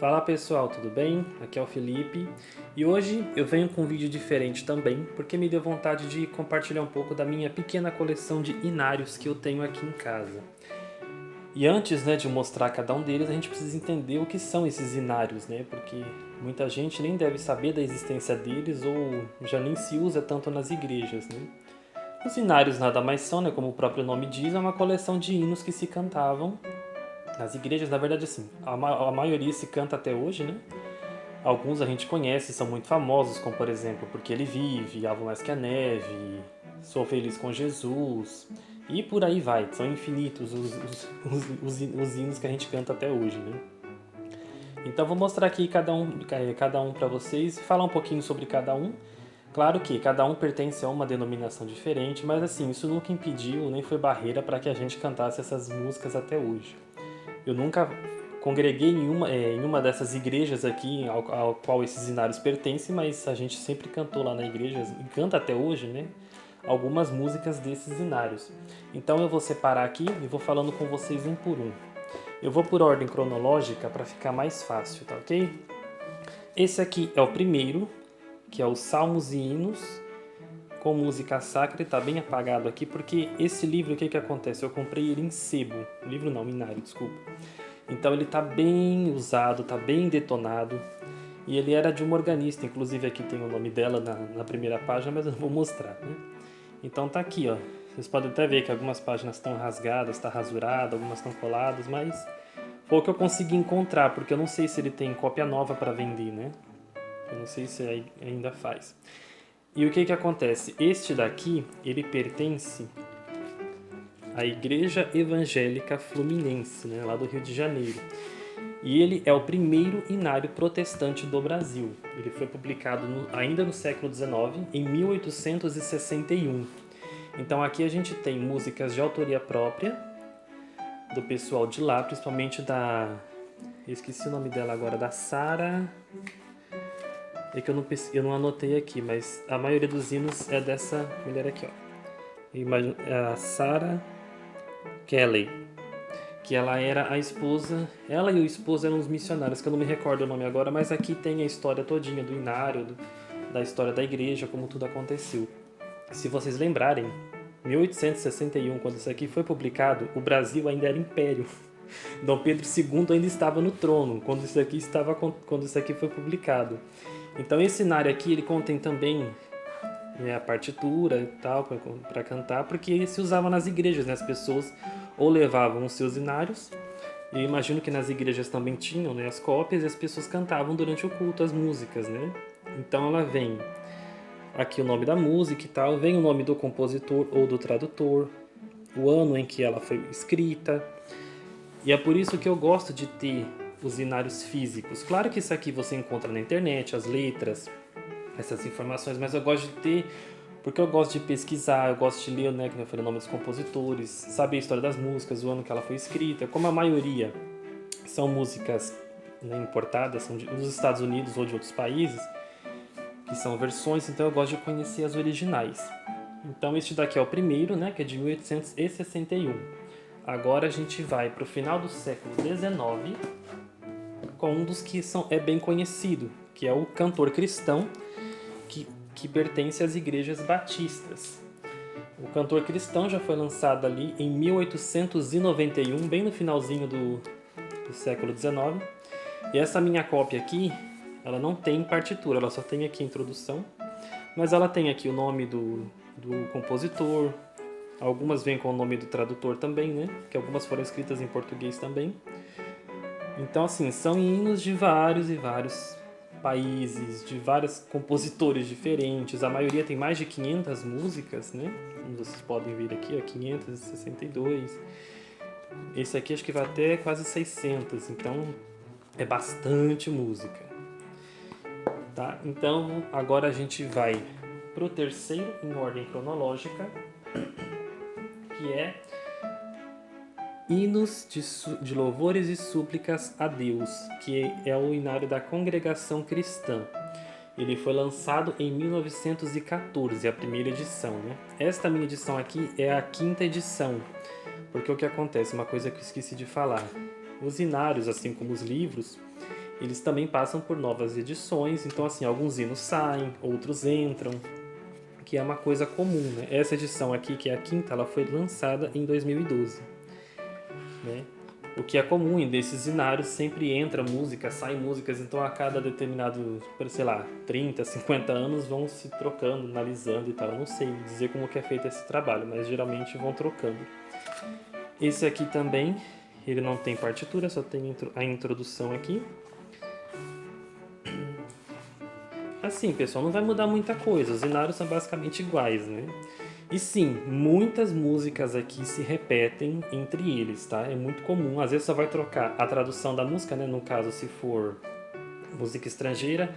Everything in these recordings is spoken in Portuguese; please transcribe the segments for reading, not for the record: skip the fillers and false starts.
Fala pessoal, tudo bem? Aqui é o Felipe e hoje eu venho com um vídeo diferente também porque me deu vontade de compartilhar um pouco da minha pequena coleção de inários que eu tenho aqui em casa. E antes, de mostrar cada um deles, a gente precisa entender o que são esses inários, porque muita gente nem deve saber da existência deles ou já nem se usa tanto nas igrejas, né? Os inários nada mais são, como o próprio nome diz, é uma coleção de hinos que se cantavam nas igrejas. Na verdade, assim, a maioria se canta até hoje, né? Alguns a gente conhece, são muito famosos, como por exemplo, Porque Ele Vive, Avo Mais Que a Neve, Sou Feliz com Jesus, e por aí vai. São infinitos os hinos que a gente canta até hoje, né? Então vou mostrar aqui cada um para vocês e falar um pouquinho sobre cada um. Claro que cada um pertence a uma denominação diferente, mas assim, isso nunca impediu, nem foi barreira para que a gente cantasse essas músicas até hoje. Eu nunca congreguei em uma dessas igrejas aqui ao qual esses inários pertencem, mas a gente sempre cantou lá na igreja, e canta até hoje, né? Algumas músicas desses inários. Então eu vou separar aqui e vou falando com vocês um por um. Eu vou por ordem cronológica para ficar mais fácil, tá ok? Esse aqui é o primeiro, que é os Salmos e Hinos, com música sacra, e tá bem apagado aqui, porque esse livro, o que acontece? Eu comprei ele em sebo, livro não, inário, desculpa. Então ele tá bem usado, tá bem detonado, e ele era de uma organista, inclusive aqui tem o nome dela na primeira página, mas eu não vou mostrar, né? Então tá aqui, ó. Vocês podem até ver que algumas páginas estão rasgadas, tá rasurada, algumas estão coladas, mas foi o que eu consegui encontrar, porque eu não sei se ele tem cópia nova para vender, né? Eu não sei se ainda faz. E o que acontece? Este daqui, ele pertence à Igreja Evangélica Fluminense, né, lá do Rio de Janeiro. E ele é o primeiro inário protestante do Brasil. Ele foi publicado ainda no século XIX, em 1861. Então aqui a gente tem músicas de autoria própria do pessoal de lá, principalmente eu esqueci o nome dela agora, da Sarah. É que eu não anotei aqui, mas a maioria dos hinos é dessa mulher aqui, ó. É a Sarah Kelly, que ela era a esposa. Ela e o esposo eram os missionários, que eu não me recordo o nome agora, mas aqui tem a história todinha do inário, da história da igreja, como tudo aconteceu. Se vocês lembrarem, 1861, quando isso aqui foi publicado, o Brasil ainda era império. Dom Pedro II ainda estava no trono quando isso aqui foi publicado. Então esse inário aqui, ele contém também a partitura e tal para cantar, porque se usava nas igrejas, né? As pessoas ou levavam os seus inários, e eu imagino que nas igrejas também tinham, né, as cópias, e as pessoas cantavam durante o culto as músicas, né? Então ela vem aqui o nome da música e tal, vem o nome do compositor ou do tradutor, o ano em que ela foi escrita, e é por isso que eu gosto de ter os inários físicos. Claro que isso aqui você encontra na internet, as letras, essas informações, mas eu gosto de ter, porque eu gosto de pesquisar, eu gosto de ler, como eu falei, o nome dos compositores, saber a história das músicas, o ano que ela foi escrita. Como a maioria são músicas, importadas, são dos Estados Unidos ou de outros países, que são versões, então eu gosto de conhecer as originais. Então este daqui é o primeiro, que é de 1861. Agora a gente vai para o final do século XIX, com um dos que é bem conhecido, que é o cantor cristão, que pertence às igrejas batistas. O cantor cristão já foi lançado ali em 1891, bem no finalzinho do século XIX. E essa minha cópia aqui, ela não tem partitura, ela só tem aqui a introdução, mas ela tem aqui o nome do compositor. Algumas vêm com o nome do tradutor também, que algumas foram escritas em português também. Então, assim, são hinos de vários e vários países, de vários compositores diferentes. A maioria tem mais de 500 músicas, Como vocês podem ver aqui, 562. Esse aqui acho que vai até quase 600, então é bastante música. Tá? Então, agora a gente vai pro terceiro em ordem cronológica, que é Hinos de Louvores e Súplicas a Deus, que é o inário da Congregação Cristã. Ele foi lançado em 1914, a primeira edição, Esta minha edição aqui é a quinta edição, porque o que acontece, uma coisa que eu esqueci de falar, os inários, assim como os livros, eles também passam por novas edições, então assim, alguns hinos saem, outros entram, que é uma coisa comum, né? Essa edição aqui, que é a quinta, ela foi lançada em 2012, né? O que é comum, e desses inários sempre entra música, saem músicas, então a cada determinado, sei lá, 30, 50 anos vão se trocando, analisando e tal. Eu não sei dizer como que é feito esse trabalho, mas geralmente vão trocando. Esse aqui também, ele não tem partitura, só tem a introdução aqui. Assim, pessoal, não vai mudar muita coisa, os inários são basicamente iguais, né? E sim, muitas músicas aqui se repetem entre eles, tá? É muito comum, às vezes só vai trocar a tradução da música, né? No caso, se for música estrangeira,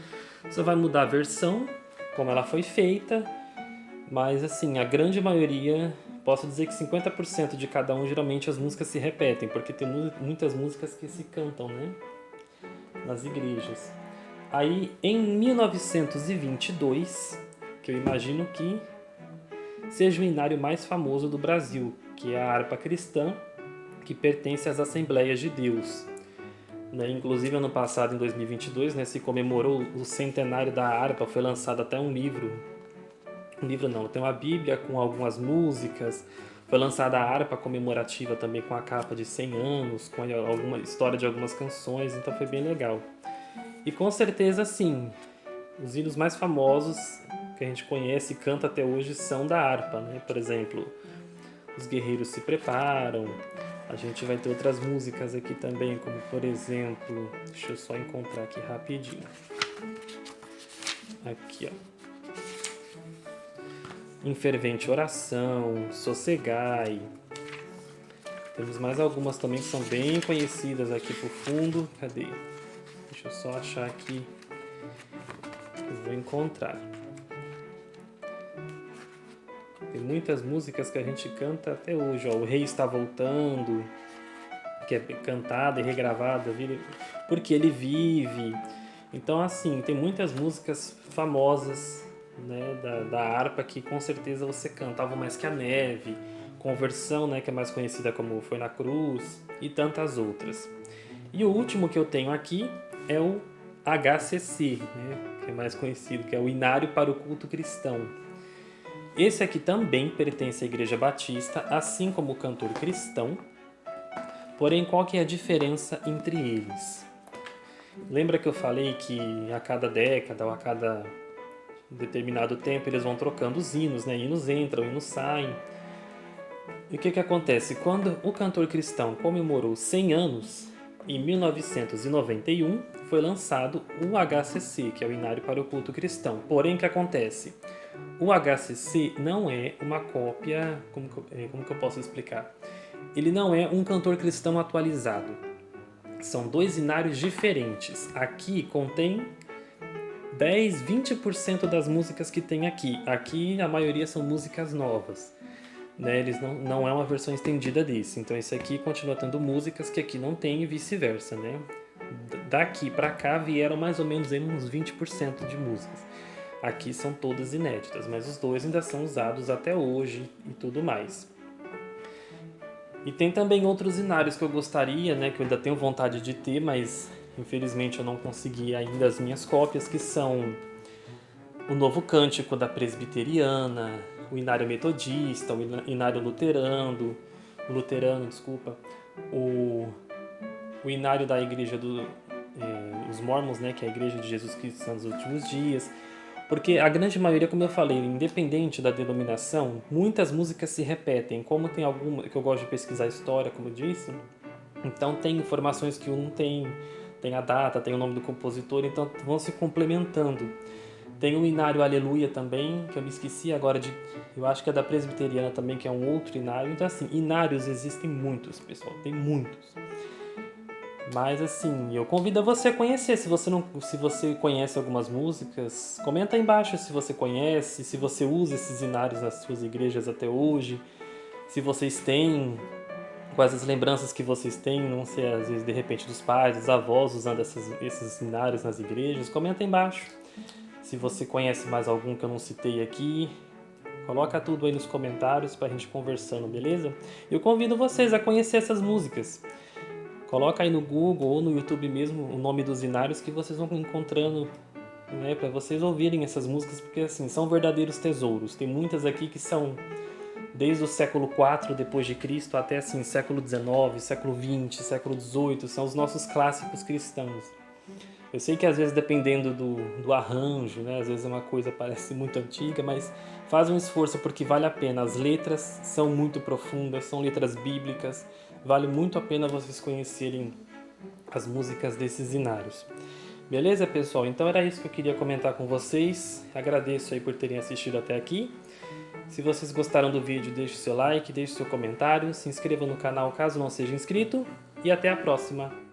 só vai mudar a versão, como ela foi feita, mas assim, a grande maioria, posso dizer que 50% de cada um, geralmente as músicas se repetem, porque tem muitas músicas que se cantam, né? Nas igrejas. Aí, em 1922, que eu imagino que seja o inário mais famoso do Brasil, que é a harpa cristã, que pertence às Assembleias de Deus. Né? Inclusive, ano passado, em 2022, né, se comemorou o centenário da harpa, foi lançado até um livro. Um livro não, tem uma Bíblia com algumas músicas. Foi lançada a harpa comemorativa também com a capa de 100 anos, com alguma história de algumas canções, então foi bem legal. E com certeza, sim, os hinos mais famosos que a gente conhece e canta até hoje são da harpa, né? Por exemplo, Os Guerreiros Se Preparam. A gente vai ter outras músicas aqui também, como por exemplo, deixa eu só encontrar aqui rapidinho. Aqui, ó. Em Fervente Oração, Sossegai. Temos mais algumas também que são bem conhecidas aqui pro fundo. Cadê? Deixa eu só achar aqui. Eu vou encontrar. Tem muitas músicas que a gente canta até hoje. Ó, O Rei Está Voltando, que é cantada e regravada, porque ele vive. Então, assim, tem muitas músicas famosas, né, da harpa que com certeza você canta. Algo Mais Que a Neve, Conversão, né, que é mais conhecida como Foi na Cruz, e tantas outras. E o último que eu tenho aqui é o HCC, né, que é mais conhecido, que é o Inário para o Culto Cristão. Esse aqui também pertence à Igreja Batista, assim como o cantor cristão. Porém, qual que é a diferença entre eles? Lembra que eu falei que a cada década ou a cada determinado tempo eles vão trocando os hinos, né? Hinos entram, hinos saem. E o que acontece? Quando o cantor cristão comemorou 100 anos, em 1991, foi lançado o HCC, que é o Inário para o Culto Cristão. Porém, o que acontece? O HCC não é uma cópia, como que eu posso explicar? Ele não é um cantor cristão atualizado. São dois inários diferentes. Aqui contém 10, 20% das músicas que tem aqui. Aqui a maioria são músicas novas. Né? Eles não é uma versão estendida desse. Então esse aqui continua tendo músicas que aqui não tem e vice-versa. Né? Daqui para cá vieram mais ou menos uns 20% de músicas. Aqui são todas inéditas, mas os dois ainda são usados até hoje e tudo mais. E tem também outros inários que eu gostaria, né, que eu ainda tenho vontade de ter, mas infelizmente eu não consegui ainda as minhas cópias, que são o Novo Cântico da Presbiteriana, o Inário Metodista, o Inário Luterano, o Inário da Igreja dos Mormons, né, que é a Igreja de Jesus Cristo nos Últimos Dias. Porque a grande maioria, como eu falei, independente da denominação, muitas músicas se repetem. Como tem alguma que eu gosto de pesquisar história, como eu disse, então tem informações que um tem a data, tem o nome do compositor, então vão se complementando. Tem o Inário Aleluia também, que eu me esqueci agora eu acho que é da Presbiteriana também, que é um outro inário. Então assim, inários existem muitos, pessoal, tem muitos. Mas assim, eu convido a você a conhecer. Se você conhece algumas músicas, comenta aí embaixo se você conhece, se você usa esses inários nas suas igrejas até hoje, se vocês têm, quais as lembranças que vocês têm, não sei, às vezes de repente dos pais, dos avós usando esses inários nas igrejas. Comenta aí embaixo. Se você conhece mais algum que eu não citei aqui, coloca tudo aí nos comentários pra gente conversando, beleza? Eu convido vocês a conhecer essas músicas. Coloca aí no Google ou no YouTube mesmo o nome dos inários que vocês vão encontrando, né, para vocês ouvirem essas músicas, porque assim, são verdadeiros tesouros. Tem muitas aqui que são desde o século IV depois de Cristo até assim, século XIX, século XX, século XVIII, são os nossos clássicos cristãos. Eu sei que às vezes dependendo do arranjo, né, às vezes uma coisa parece muito antiga, mas faz um esforço porque vale a pena. As letras são muito profundas, são letras bíblicas, vale muito a pena vocês conhecerem as músicas desses inários. Beleza, pessoal? Então era isso que eu queria comentar com vocês. Agradeço aí por terem assistido até aqui. Se vocês gostaram do vídeo, deixe seu like, deixe seu comentário, se inscreva no canal caso não seja inscrito e até a próxima.